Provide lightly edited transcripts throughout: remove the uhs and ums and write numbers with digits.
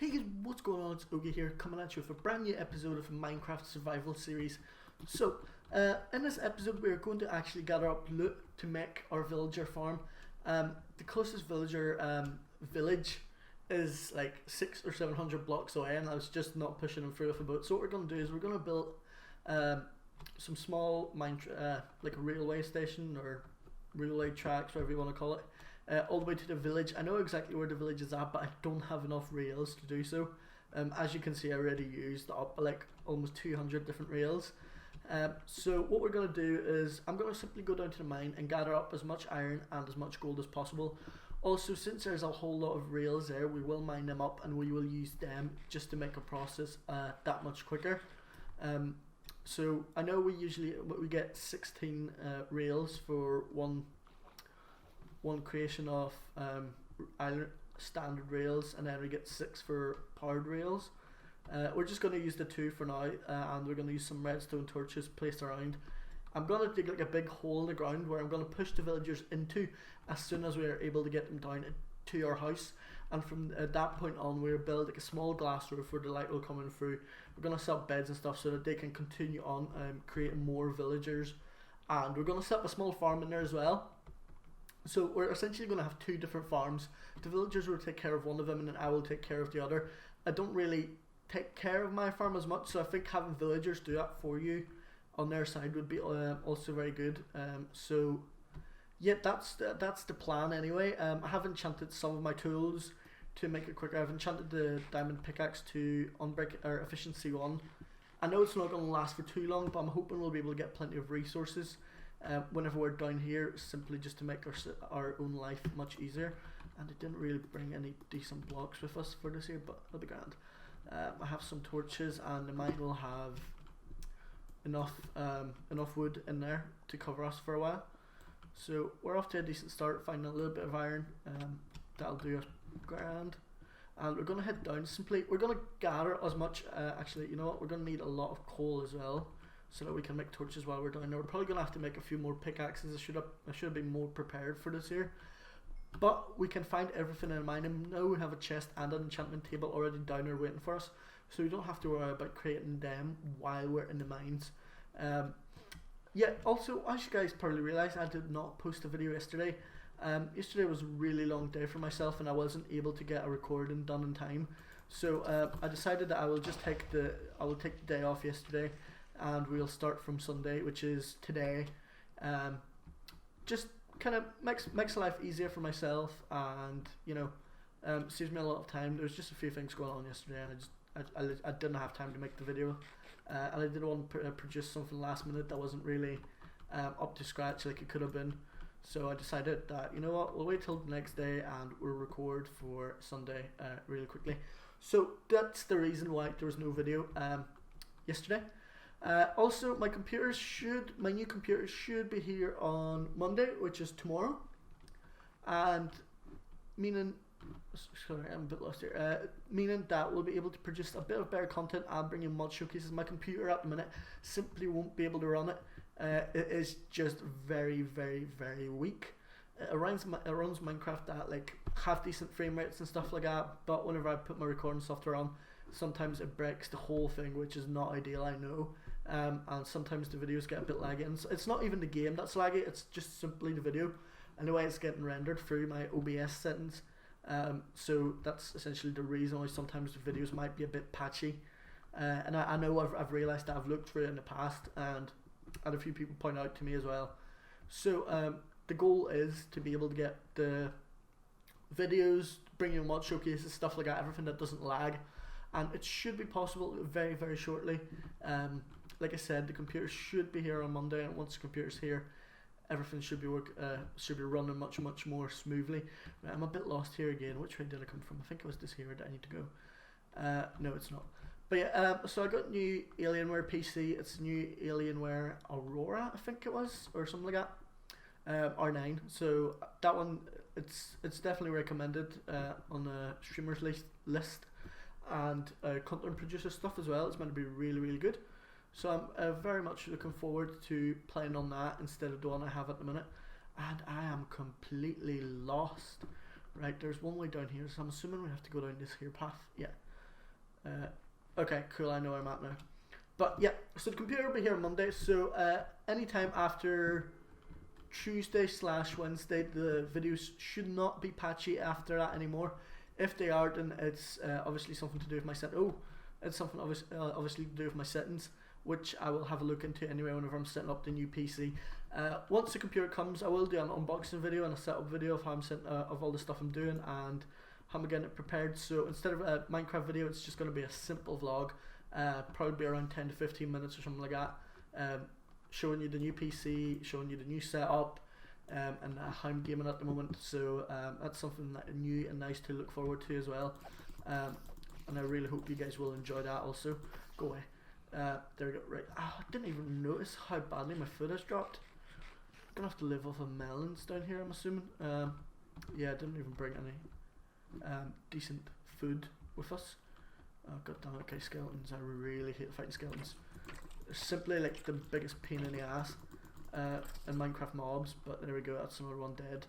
Hey guys, what's going on? It's Ogie here, coming at you with a brand new episode of Minecraft Survival Series. So, in this episode we are going to actually gather up loot to make our villager farm. The closest villager village is like 600 or 700 blocks away, and I was just not pushing them through with a boat. So what we're going to do is we're going to build some small like a railway station or railway tracks, whatever you want to call it. All the way to the village. I know exactly where the village is at, but I don't have enough rails to do so. As you can see, I already used up like almost 200 different rails. So what we're going to do is I'm going to simply go down to the mine and gather up as much iron and as much gold as possible. Also, since there's a whole lot of rails there, we will mine them up and we will use them just to make a process that much quicker. So I know we get 16 rails for one creation of iron standard rails, and then we get 6 for powered rails. We're just going to use the 2 for now, and we're going to use some redstone torches placed around. I'm going to dig like a big hole in the ground where I'm going to push the villagers into as soon as we are able to get them down to our house, and from that point on we'll build like a small glass roof where the light will come in through. We're going to set up beds and stuff so that they can continue on creating more villagers, and we're going to set up a small farm in there as well. So we're essentially going to have 2 different farms. The villagers will take care of one of them and then I will take care of the other. I don't really take care of my farm as much, so I think having villagers do that for you on their side would be also very good. So yeah, that's the plan anyway. I have enchanted some of my tools to make it quicker. I've enchanted the diamond pickaxe to unbreak or efficiency 1. I know it's not going to last for too long, but I'm hoping we'll be able to get plenty of resources whenever we're down here, simply just to make our own life much easier. And it didn't really bring any decent blocks with us for this here, but it'll be grand. I have some torches, and the mine will have enough wood in there to cover us for a while. So we're off to a decent start, finding a little bit of iron. That'll do us grand. And we're going to head down. We're going to gather as much. Actually, you know what? We're going to need a lot of coal as well, so that we can make torches while we're down there. We're probably going to have to make a few more pickaxes. I should have been more prepared for this here. But we can find everything in the mine, and now we have a chest and an enchantment table already down there waiting for us. So we don't have to worry about creating them while we're in the mines. Yeah, also, as you guys probably realised, I did not post a video yesterday. Yesterday was a really long day for myself and I wasn't able to get a recording done in time. So I decided that I will take the day off yesterday, and we'll start from Sunday, which is today. Just kind of makes life easier for myself, and you know, saves me a lot of time. There was just a few things going on yesterday, and I didn't have time to make the video, and I didn't want to produce something last minute that wasn't really up to scratch like it could have been. So I decided that, you know what, we'll wait till the next day and we'll record for Sunday really quickly. So that's the reason why there was no video yesterday. Also, my new computer should be here on Monday, which is tomorrow, and meaning, sorry, I'm a bit lost here. Meaning that we'll be able to produce a bit of better content and bring in mod showcases. My computer at the minute simply won't be able to run it. It is just very, very, very weak. It runs Minecraft at like half decent frame rates and stuff like that, but whenever I put my recording software on, sometimes it breaks the whole thing, which is not ideal, I know. And sometimes the videos get a bit laggy, and it's not even the game that's laggy, it's just simply the video and the way it's getting rendered through my OBS settings. So that's essentially the reason why sometimes the videos might be a bit patchy. And I know I've realised that I've looked through it in the past, and a few people point out to me as well. So the goal is to be able to get the videos, bring in mod showcases, stuff like that, everything that doesn't lag, and it should be possible very, very shortly. Like I said, the computer should be here on Monday, and once the computer's here, everything should be running much more smoothly. I'm a bit lost here again. Which way did I come from? I think it was this here that I need to go. No, it's not. But yeah, so I got new Alienware PC. It's new Alienware Aurora, I think it was, or something like that. R9. So that one, it's definitely recommended on the streamers list, and content producer stuff as well. It's meant to be really, really good. So I'm very much looking forward to playing on that instead of the one I have at the minute. And I am completely lost. Right, there's one way down here, so I'm assuming we have to go down this here path. Yeah. Okay, cool, I know where I'm at now. But yeah, so the computer will be here Monday, so anytime after Tuesday/Wednesday, the videos should not be patchy after that anymore. If they are, then it's obviously something to do with my it's something obviously to do with my settings, which I will have a look into anyway whenever I'm setting up the new PC. Once the computer comes, I will do an unboxing video and a setup video of how I'm setting, of all the stuff I'm doing and how I'm getting it prepared. So instead of a Minecraft video, it's just going to be a simple vlog, probably be around 10 to 15 minutes or something like that, showing you the new PC, showing you the new setup, and how I'm gaming at the moment. So that's something that new and nice to look forward to as well. And I really hope you guys will enjoy that also. Go away. There we go. Right. Oh, I didn't even notice how badly my foot has dropped. I'm gonna have to live off of melons down here, I'm assuming. Yeah, I didn't even bring any decent food with us. Oh god damn it. Okay, skeletons. I really hate fighting skeletons. They're simply like the biggest pain in the ass in Minecraft mobs, but there we go, that's another one dead.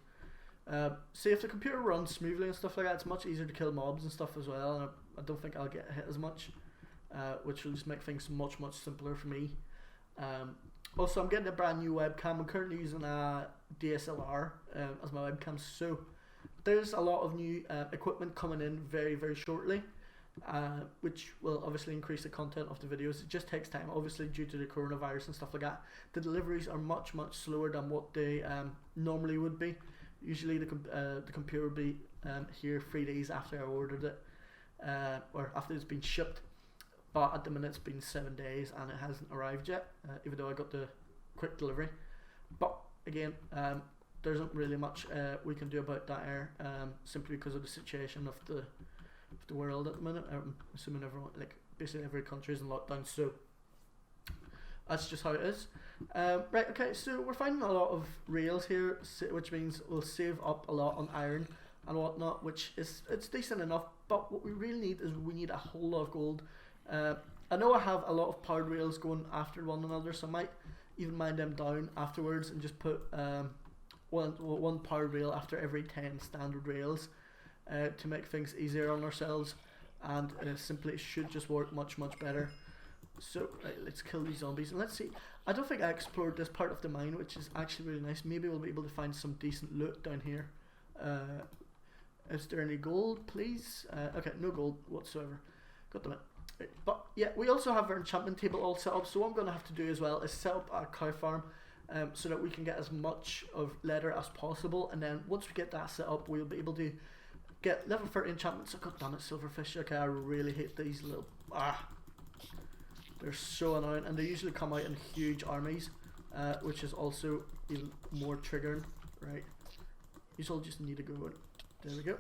See, if the computer runs smoothly and stuff like that, it's much easier to kill mobs and stuff as well, and I don't think I'll get hit as much, which will just make things much simpler for me. Also, I'm getting a brand new webcam. I'm currently using a DSLR as my webcam, so there's a lot of new equipment coming in very shortly, which will obviously increase the content of the videos. It just takes time, obviously, due to the coronavirus and stuff like that. The deliveries are much slower than what they normally would be. Usually the computer will be here 3 days after I ordered it, or after it's been shipped, but at the minute it's been 7 days and it hasn't arrived yet, even though I got the quick delivery. But again, there isn't really much we can do about that here, simply because of the situation of the world at the minute. I'm assuming everyone, like basically every country is in lockdown, so that's just how it is. Right, okay, so we're finding a lot of rails here, which means we'll save up a lot on iron and whatnot, which it's decent enough, but what we really need is we need a whole lot of gold. I know I have a lot of powered rails going after one another, so I might even mine them down afterwards and just put one powered rail after every 10 standard rails, to make things easier on ourselves, and simply it should just work much better. So right, let's kill these zombies and let's see. I don't think I explored this part of the mine, which is actually really nice. Maybe we'll be able to find some decent loot down here. Is there any gold, please? Okay, no gold whatsoever. God damn it. Right, but yeah, we also have our enchantment table all set up, so what I'm going to have to do as well is set up a cow farm, so that we can get as much of leather as possible, and then once we get that set up, we'll be able to get level 30 enchantments. Oh, god damn it, silverfish. Okay, I really hate these little... They're so annoying, and they usually come out in huge armies, which is also even more triggering. Right, you all just need to go in. There we go.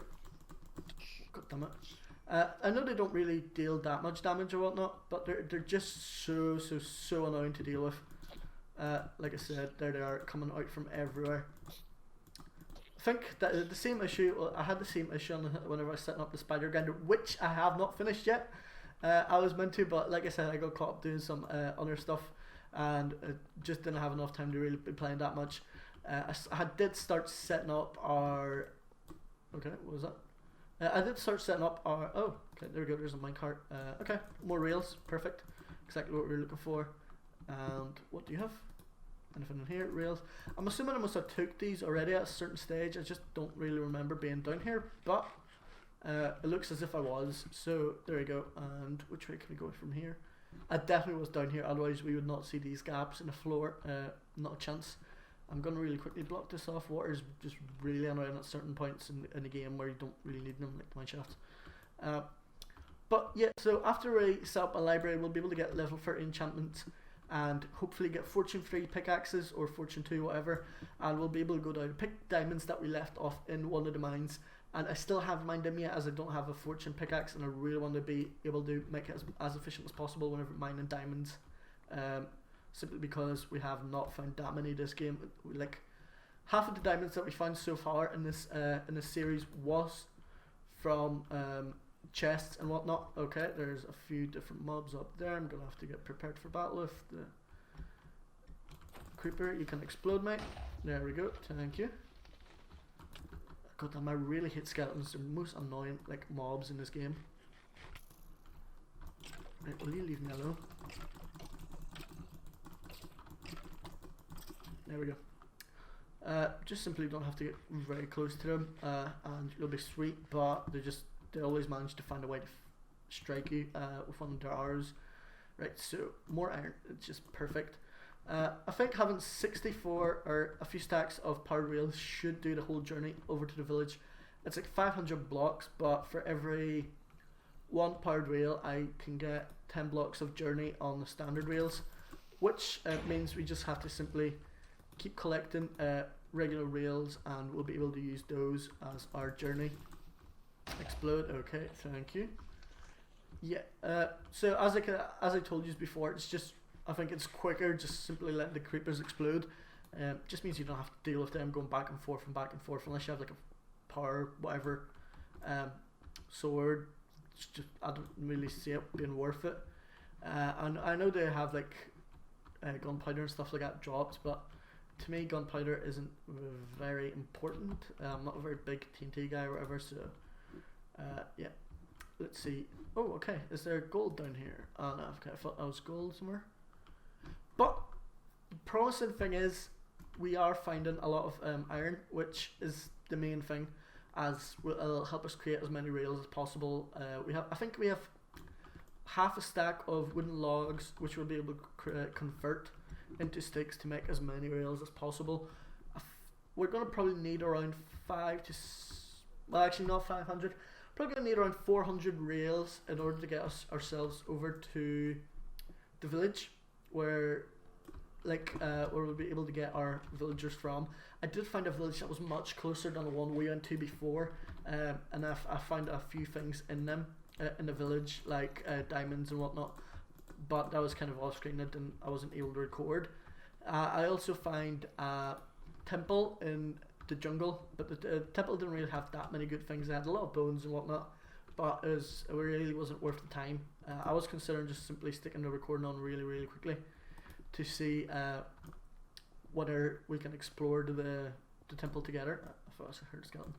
God damn it. I know they don't really deal that much damage or whatnot, but they're just so annoying to deal with. Like I said, there they are, coming out from everywhere. I think that the same issue, well, I had the same issue whenever I was setting up the spider grinder, which I have not finished yet. I was meant to, but like I said, I got caught up doing some other stuff, and just didn't have enough time to really be playing that much. I did start setting up our... Okay, what was that? I did start setting up our... Oh, okay, there we go, there's a minecart. Okay, more rails, perfect. Exactly what we were looking for. And what do you have? Anything in here? Rails. I'm assuming I must have took these already at a certain stage. I just don't really remember being down here, but it looks as if I was. So there we go. And which way can we go from here? I definitely was down here, otherwise we would not see these gaps in the floor. Not a chance. I'm going to really quickly block this off. Water is just really annoying at certain points in the game where you don't really need them, like mine shafts. But yeah, so after we set up a library, we'll be able to get level 30 enchantments and hopefully get fortune 3 pickaxes or fortune 2, whatever, and we'll be able to go down and pick diamonds that we left off in one of the mines. And I still haven't mined them yet, as I don't have a fortune pickaxe, and I really want to be able to make it as efficient as possible whenever mining diamonds, simply because we have not found that many this game. Like half of the diamonds that we found so far in this series was from chests and whatnot. Okay, there's a few different mobs up there. I'm gonna have to get prepared for battle with the creeper. You can explode, mate. There we go. Thank you. God damn, I really hate skeletons. They're the most annoying like mobs in this game. Right, will you leave me alone? There we go. Just simply don't have to get very close to them, and it'll be sweet. But they always manage to find a way to strike you with one of their arrows. Right, so more iron. It's just perfect. I think having 64 or a few stacks of powered rails should do the whole journey over to the village. It's like 500 blocks, but for every one powered rail, I can get 10 blocks of journey on the standard rails, which means we just have to simply keep collecting regular rails, and we'll be able to use those as our journey. Explode. Okay, thank you. Yeah. So as I told you before, it's just, I think it's quicker just simply letting the creepers explode. Just means you don't have to deal with them going back and forth unless you have like a power whatever sword. It's just, I don't really see it being worth it. And I know they have like gunpowder and stuff like that dropped, but to me gunpowder isn't very important. I'm not a very big TNT guy or whatever, so yeah. Let's see. Oh, okay. Is there gold down here? Oh no, okay, I thought that was gold somewhere. But the promising thing is we are finding a lot of iron, which is the main thing, as will help us create as many rails as possible. I think we have half a stack of wooden logs, which we'll be able to convert into sticks to make as many rails as possible. We're going to probably need around well, actually not 500. Probably going to need around 400 rails in order to get ourselves over to the village where we'll be able to get our villagers from. I did find a village that was much closer than the one we went to before, and I found a few things in them in the village, like diamonds and whatnot, but that was kind of off screen. I wasn't able to record. I also find a temple in the jungle, but the temple didn't really have that many good things. It had a lot of bones and whatnot, but it really wasn't worth the time. I was considering just simply sticking the recording on really quickly to see whether we can explore the temple together. I thought I heard a skeleton,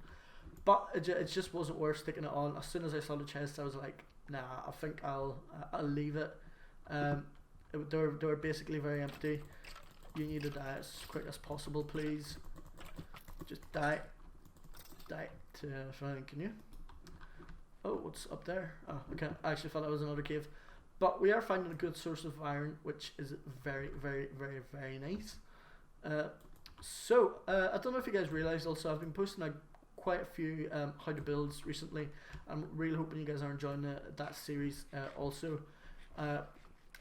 but it just wasn't worth sticking it on. As soon as I saw the chest, I was like, nah, I think I'll leave it. They were basically very empty. You need to die as quick as possible, please. Just die to find. Can you? Oh, what's up there? Oh, okay. I actually thought that was another cave. But we are finding a good source of iron, which is very nice. So I don't know if you guys realised also, I've been posting quite a few how to builds recently. I'm really hoping you guys are enjoying that series also. I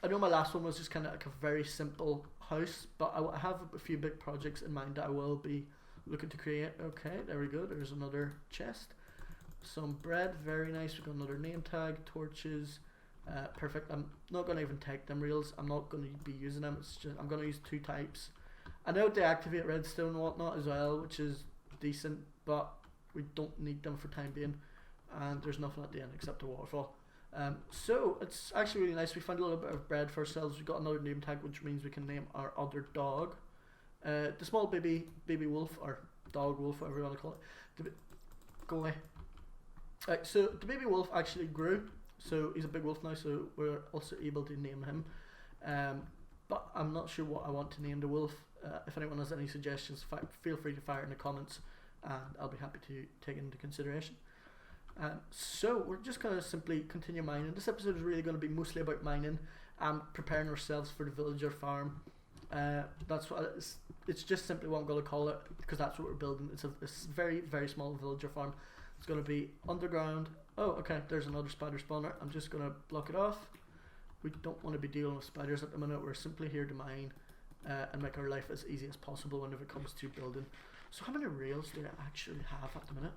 know my last one was just kind of like a very simple house, but I have a few big projects in mind that I will be looking to create. Okay, there we go. There's another chest. Some bread, very nice. We've got another name tag, torches. Perfect. I'm not going to even take them rails. I'm not going to be using them. It's just I'm going to use two types. I know they activate redstone and whatnot as well, which is decent, but we don't need them for time being. And there's nothing at the end except a waterfall. So it's actually really nice. We found a little bit of bread for ourselves. We got another name tag, which means we can name our other dog. The small baby wolf, or dog wolf, whatever you want to call it. Go away. So the baby wolf actually grew, so he's a big wolf now, so we're also able to name him. But I'm not sure what I want to name the wolf. If anyone has any suggestions, feel free to fire in the comments, and I'll be happy to take it into consideration. So we're just going to simply continue mining. This episode is really going to be mostly about mining and preparing ourselves for the villager farm. That's what it's just simply what I'm going to call it, because that's what we're building. It's a very small villager farm. It's going to be underground. Oh, okay, there's another spider spawner. I'm just going to block it off. We don't want to be dealing with spiders at the minute. We're simply here to mine and make our life as easy as possible whenever it comes to building. So how many rails do I actually have at the minute?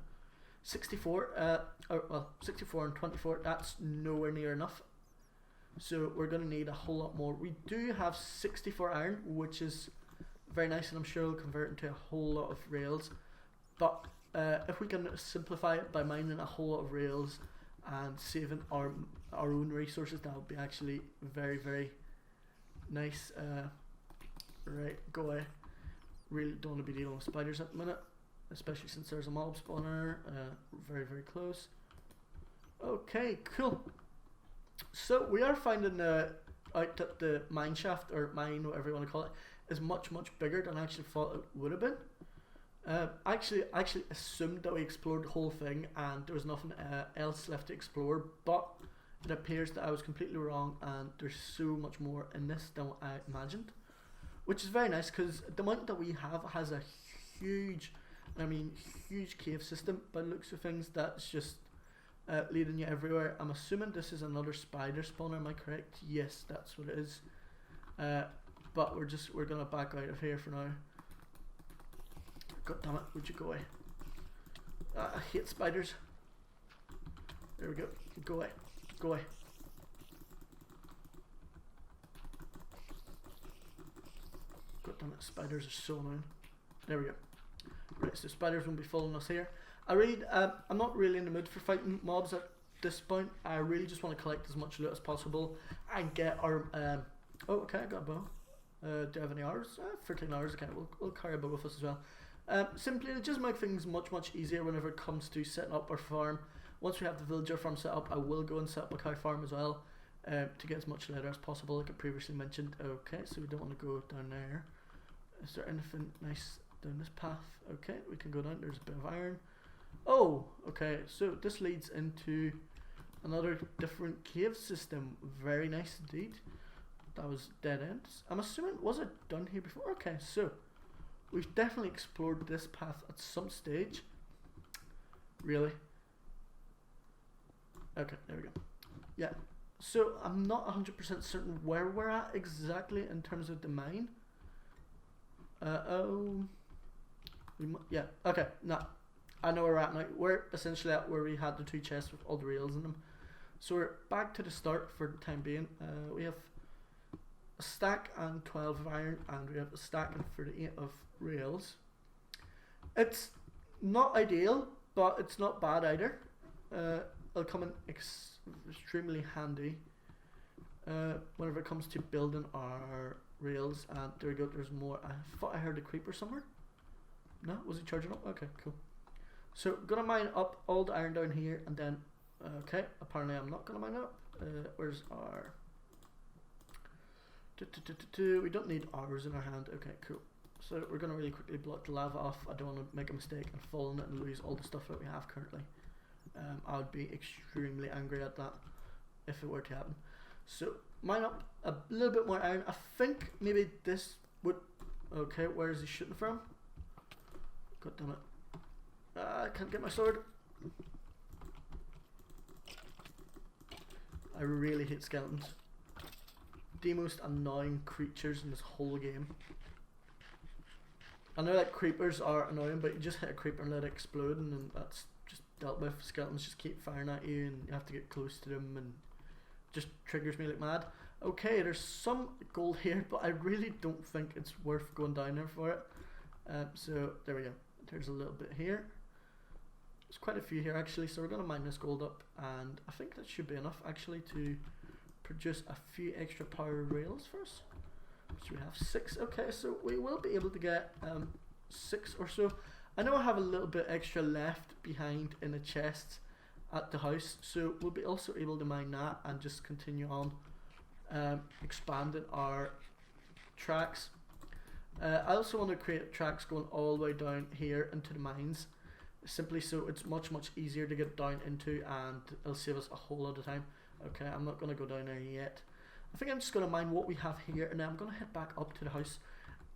64. 64 and 24. That's nowhere near enough. So we're going to need a whole lot more. We do have 64 iron, which is very nice, and I'm sure it'll convert into a whole lot of rails. But if we can simplify it by mining a whole lot of rails and saving our own resources, that would be actually very nice. Right, go away. Really don't want to be dealing with spiders at the minute, especially since there's a mob spawner very close. Okay, cool. So we are finding out that the mine shaft, or mine, whatever you want to call it, is much bigger than I actually thought it would have been. I actually assumed that we explored the whole thing and there was nothing else left to explore, but it appears that I was completely wrong and there's so much more in this than what I imagined, which is very nice because the mountain that we have has a huge, I mean huge cave system by the looks of things that's just leading you everywhere. I'm assuming this is another spider spawner, am I correct? Yes, that's what it is. But we're gonna back out of here for now. God damn it, would you go away? I hate spiders. There we go. Go away. Go away. God damn it, spiders are so annoying. There we go. Right, so spiders won't be following us here. I'm not really in the mood for fighting mobs at this point. I really just want to collect as much loot as possible and get our oh, okay, I got a bow. Do you have any arrows? 13 arrows, okay, we'll carry a bow with us as well. Simply to just make things much easier whenever it comes to setting up our farm. Once we have the villager farm set up, I will go and set up a cow farm as well, to get as much leather as possible, like I previously mentioned. Okay, so we don't want to go down there. Is there anything nice down this path? Okay, we can go down. There's a bit of iron. Oh, okay, so this leads into another different cave system. Very nice indeed. That was dead ends. I'm assuming, was it done here before? Okay, so we've definitely explored this path at some stage. Really? Okay, there we go. Yeah, so I'm not 100% certain where we're at exactly in terms of the mine. Yeah, okay, no. I know where we're at now. We're essentially at where we had the 2 chests with all the rails in them. So we're back to the start for the time being. We have a stack and 12 of iron, and we have a stack and 38 of rails. It's not ideal, but it's not bad either. It'll come in extremely handy whenever it comes to building our rails. And there we go, there's more. I thought I heard a creeper somewhere. No? Was he charging up? Okay, cool. So gonna mine up all the iron down here, and then okay, apparently I'm not gonna mine it up. Where's our we don't need ours in our hand. Okay, cool. So we're gonna really quickly block the lava off. I don't want to make a mistake and fall in it and lose all the stuff that we have currently. I would be extremely angry at that if it were to happen. So mine up a little bit more iron. I think maybe this would. Okay, where is he shooting from? God damn it. I can't get my sword. I really hate skeletons. The most annoying creatures in this whole game. I know that creepers are annoying, but you just hit a creeper and let it explode, and then that's just dealt with. Skeletons just keep firing at you, and you have to get close to them, and just triggers me like mad. Okay, there's some gold here, but I really don't think it's worth going down there for it. So there we go. There's a little bit here. There's quite a few here actually, so we're going to mine this gold up, and I think that should be enough actually to produce a few extra power rails for us. So we have 6. Okay, so we will be able to get 6 or so. I know I have a little bit extra left behind in the chest at the house, so we'll be also able to mine that and just continue on expanding our tracks. I also want to create tracks going all the way down here into the mines, simply so it's much easier to get down into, and it'll save us a whole lot of time. Okay, I'm not going to go down there yet. I think I'm just going to mine what we have here, and then I'm going to head back up to the house.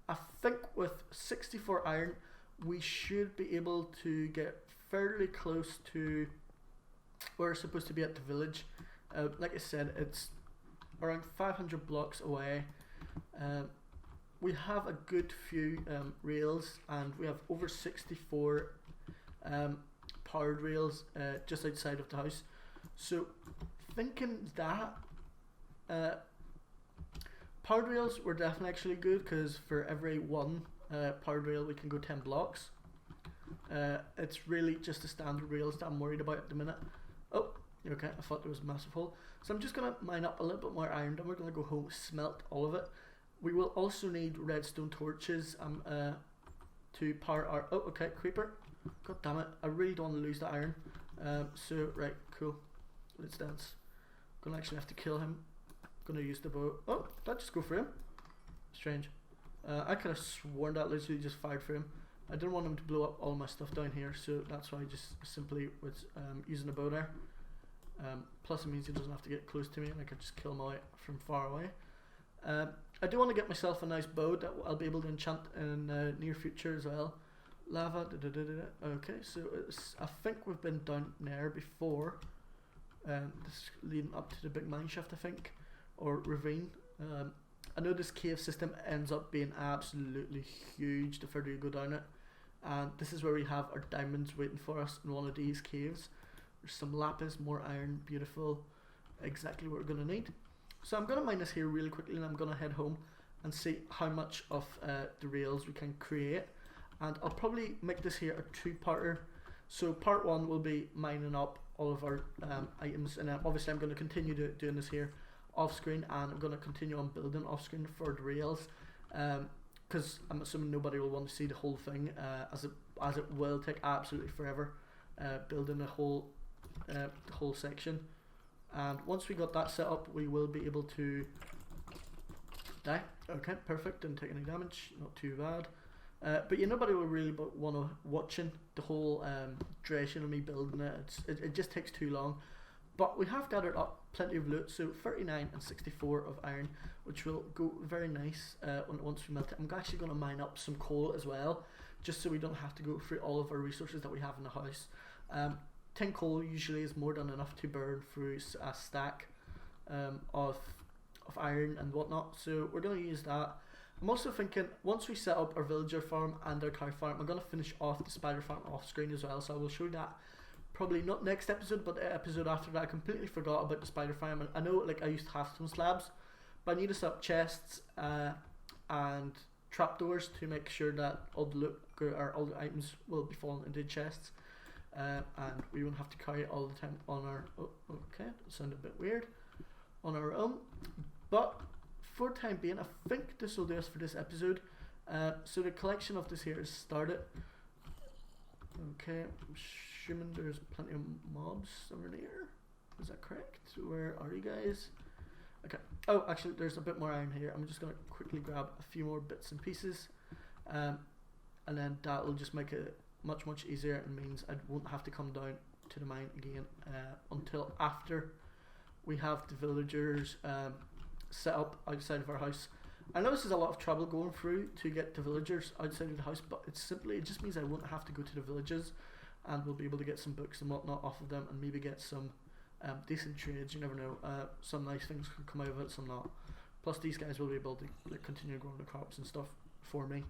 I think with 64 iron we should be able to get fairly close to where we're supposed to be at the village. Like I said, it's around 500 blocks away. We have a good few rails, and we have over 64 powered rails just outside of the house. So thinking that powered rails were definitely actually good, because for every one powered rail we can go 10 blocks. It's really just the standard rails that I'm worried about at the minute. Oh, okay, I thought there was a massive hole. So I'm just going to mine up a little bit more iron, then we're going to go home, smelt all of it. We will also need redstone torches to power our... Oh, okay, creeper. God damn it, I really don't want to lose the iron. So, right, cool. Let's dance. Gonna actually have to kill him. Gonna use the bow. Oh, did that just go for him? Strange. I could have sworn that literally just fired for him. I didn't want him to blow up all my stuff down here, so that's why I just simply was using the bow there. Plus it means he doesn't have to get close to me and I can just kill him away from far away. I do want to get myself a nice bow that I'll be able to enchant in the near future as well. Lava, okay, so I think we've been down there before. This is leading up to the big mine shaft, I think, or ravine. I know this cave system ends up being absolutely huge the further you go down it, and this is where we have our diamonds waiting for us in one of these caves. There's some lapis, more iron, beautiful, exactly what we're going to need. So I'm going to mine this here really quickly and I'm going to head home and see how much of the rails we can create, and I'll probably make this here a two-parter. So part one will be mining up all of our items, and obviously I'm going to continue doing this here off screen, and I'm going to continue on building off screen for the rails, because I'm assuming nobody will want to see the whole thing, as it will take absolutely forever building the whole section. And once we got that set up, we will be able to die. Okay, perfect, didn't take any damage, not too bad. But yeah, nobody will really want to watching the whole duration of me building it. It just takes too long. But we have gathered up plenty of loot, so 39 and 64 of iron, which will go very nice once we melt it. I'm actually going to mine up some coal as well, just so we don't have to go through all of our resources that we have in the house. 10 coal usually is more than enough to burn through a stack of iron and whatnot, so we're going to use that. I'm also thinking, once we set up our villager farm and our cow farm, I'm going to finish off the spider farm off screen as well, so I will show you that probably not next episode, but the episode after that. I completely forgot about the spider farm, and I know like I used to have some slabs, but I need to set up chests and trapdoors to make sure that all the loot or all the items will be falling into chests, and we won't have to carry it all the time on our okay, that sounded a bit weird, on our own. But for the time being, I think this will do us for this episode. So the collection of this here is started. Okay, I'm assuming there's plenty of mobs over there. Is that correct? Where are you guys? Okay. Oh, actually, there's a bit more iron here. I'm just going to quickly grab a few more bits and pieces. And then that will just make it much easier, and means I won't have to come down to the mine again until after we have the villagers set up outside of our house. I know this is a lot of trouble going through to get the villagers outside of the house, but it just means I won't have to go to the villages, and we'll be able to get some books and whatnot off of them, and maybe get some decent trades. You never know, some nice things could come out of it, some not. Plus these guys will be able to like continue growing the crops and stuff for me.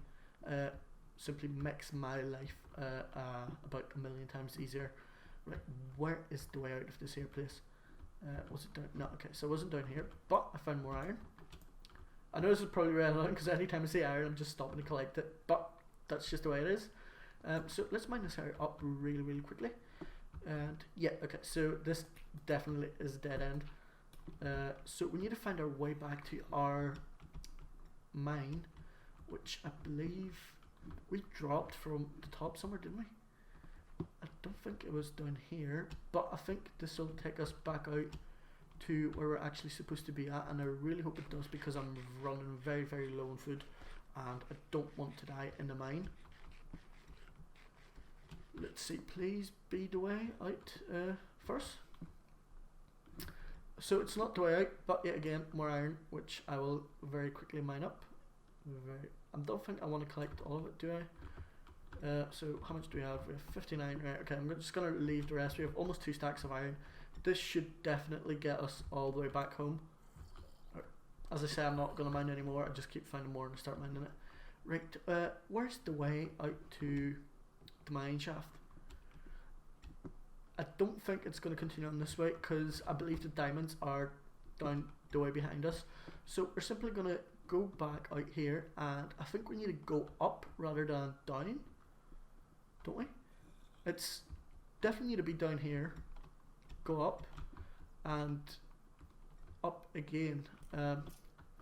Simply makes my life about a million times easier. Right, where is the way out of this here place? Was it down? No, okay, so it wasn't down here, but I found more iron. I know this is probably relevant because anytime I see iron, I'm just stopping to collect it, but that's just the way it is. So let's mine this area up really quickly. And yeah, okay, so this definitely is a dead end. So we need to find our way back to our mine, which I believe we dropped from the top somewhere, didn't we? I don't think it was down here, but I think this will take us back out to where we're actually supposed to be at, and I really hope it does, because I'm running very low on food and I don't want to die in the mine. Let's see, please be the way out first. So it's not the way out, but yet again more iron, which I will very quickly mine up. I don't think I want to collect all of it, do I? So how much do we have? We have 59, right? Okay, I'm just going to leave the rest. We have almost 2 stacks of iron. This should definitely get us all the way back home. As I say, I'm not going to mine anymore. I just keep finding more and start mining it. Right, where's the way out to the mine shaft? I don't think it's going to continue on this way, because I believe the diamonds are down the way behind us. So we're simply going to go back out here, and I think we need to go up rather than down, don't we? It's definitely need to be down here, go up, and up again.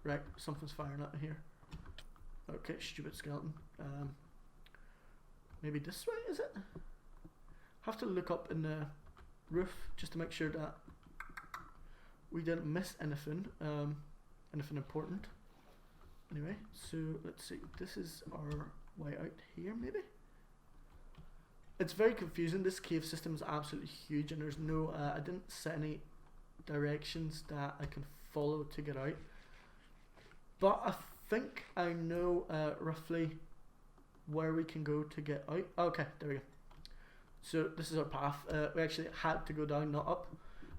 Right, something's firing at me here. Okay, stupid skeleton. Maybe this way, is it? Have to look up in the roof just to make sure that we didn't miss anything, anything important. Anyway, so let's see. This is our way out here, maybe. It's very confusing. This cave system is absolutely huge, and there's no. I didn't set any directions that I can follow to get out. But I think I know roughly where we can go to get out. Okay, there we go. So this is our path. We actually had to go down, not up.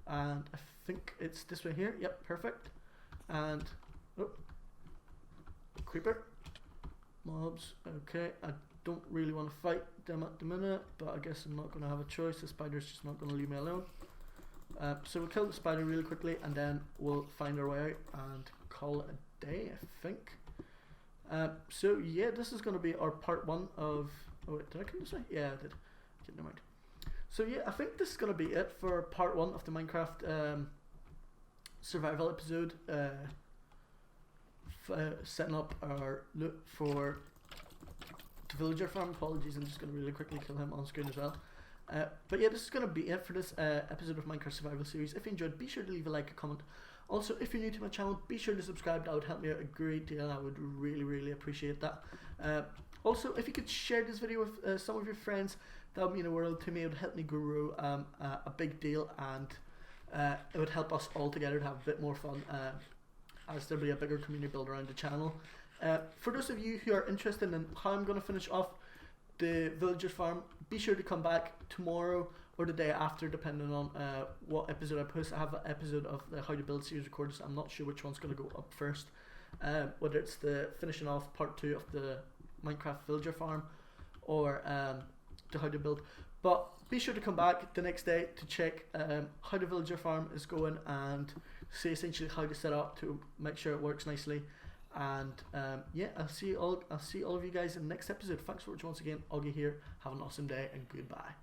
And I think it's this way here. Yep, perfect. And oh, creeper, mobs. Okay, I don't really want to fight them at the minute, but I guess I'm not going to have a choice. The spider's just not going to leave me alone. So we'll kill the spider really quickly, and then we'll find our way out and call it a day, I think. So yeah, this is going to be our part 1 of. Oh wait, did I come this way? Yeah, I did. Okay, never mind. So yeah, I think this is going to be it for part 1 of the Minecraft survival episode. Setting up our loot for the villager farm. Apologies, I'm just going to really quickly kill him on screen as well. But yeah, this is going to be it for this episode of Minecraft Survival Series. If you enjoyed, be sure to leave a like, a comment. Also, if you're new to my channel, be sure to subscribe. That would help me out a great deal. I would really appreciate that. Also, if you could share this video with some of your friends, that would mean the world to me. It would help me grow a big deal, and it would help us all together to have a bit more fun as there'll be a bigger community built around the channel. For those of you who are interested in how I'm going to finish off the villager farm, be sure to come back tomorrow or the day after, depending on what episode I post. I have an episode of the How to Build series recorded, so I'm not sure which one's going to go up first, whether it's the finishing off part 2 of the Minecraft villager farm or the How to Build. But be sure to come back the next day to check how the villager farm is going and see essentially how to set up to make sure it works nicely. And yeah, I'll see all of you guys in the next episode. Thanks for watching once again. Augie here. Have an awesome day and goodbye.